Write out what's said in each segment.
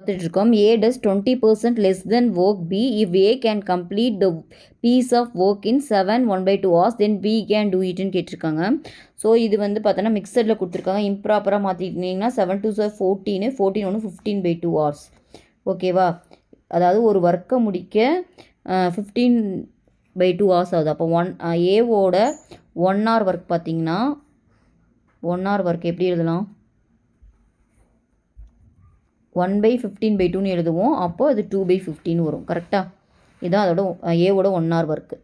பார்த்துட்ருக்கோம். A does 20% less than work B. If A can complete the piece of work in 7 1/2 hours, then B can do it ன்னு கேட்டிருக்காங்க. So இது வந்து பார்த்தோன்னா மிக்சடில் கொடுத்துருக்காங்க. இம்ப்ராப்பராக மாற்றிக்கிட்டிங்கன்னா 7 2 14 14 1 15/2 hours. ஓகேவா? அதாவது ஒரு ஒர்க்கை முடிக்க 15/2 hours ஆகுது. அப்போ ஏவோட 1 hour ஒர்க் பார்த்தீங்கன்னா 1 hour ஒர்க் எப்படி எழுதலாம்? 1/15/2ன்னு எழுதுவோம். அப்போது அது 2/15 வரும். கரெக்டாக? இதுதான் அதோட ஏவோட 1 hour ஒர்க்கு.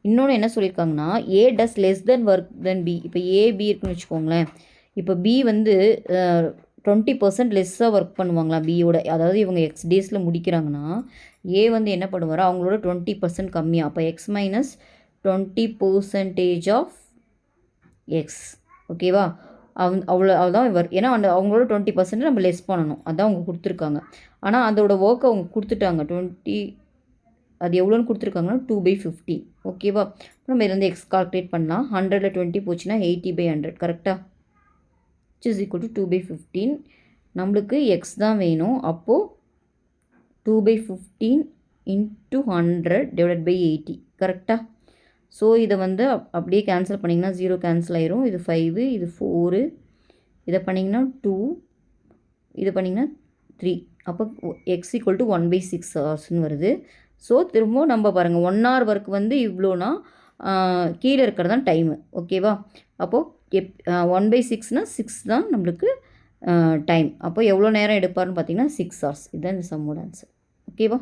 இன்னொன்று என்ன சொல்லியிருக்காங்கன்னா A does less than work than B. இப்போ ஏபி இருக்குன்னு வச்சுக்கோங்களேன். இப்போ பி வந்து 20% லெஸ்ஸாக ஒர்க் பண்ணுவாங்களா பியோட, அதாவது இவங்க எக்ஸ் டேஸில் முடிக்கிறாங்கன்னா ஏ வந்து என்ன பண்ணுவார், அவங்களோட 20% கம்மியாக. அப்போ எக்ஸ் மைனஸ் 20% ஆஃப் எக்ஸ். ஓகேவா? அவ்வளோதான் ஒர்க். ஏன்னா அவங்களோட 20% நம்ம லெஸ் பண்ணணும். அதான் அவங்க கொடுத்துருக்காங்க. ஆனால் அதோட ஒர்க் அவங்க கொடுத்துட்டாங்க 20. அது எவ்வளோன்னு கொடுத்துருக்காங்கன்னா 2/15. ஓகேவா? நம்ம இதுலேருந்து எக்ஸ் கால்குலேட் பண்ணலாம். 100ல் 20 போச்சுன்னா 80/100. கரெக்டாக? which is equal to 2/15. நம்மளுக்கு எக்ஸ் தான் வேணும். அப்போது 2/15 into 100 divided by 80. கரெக்டாக? ஸோ இதை வந்து அப்படியே கேன்சல் பண்ணிங்கன்னா 0 கேன்சல் ஆயிரும். இது 5, இது 4, இதை பண்ணிங்கன்னா 2, இதை பண்ணிங்கன்னா 3. அப்போ எக்ஸ் ஈக்குவல் டு 1/6 ஹவர்ஸ்னு வருது. ஸோ திரும்பவும் நம்ம பாருங்கள் 1 hour ஒர்க் வந்து இவ்வளோனா கீழே இருக்கிறது தான் டைமு. ஓகேவா? அப்போது 1/6னால் 6 தான் நம்மளுக்கு டைம். அப்போ எவ்வளோ நேரம் எடுப்பார்னு பார்த்தீங்கன்னா 6 hours. இதுதான் இந்த சம்மோட ஆன்சர். ஓகேவா?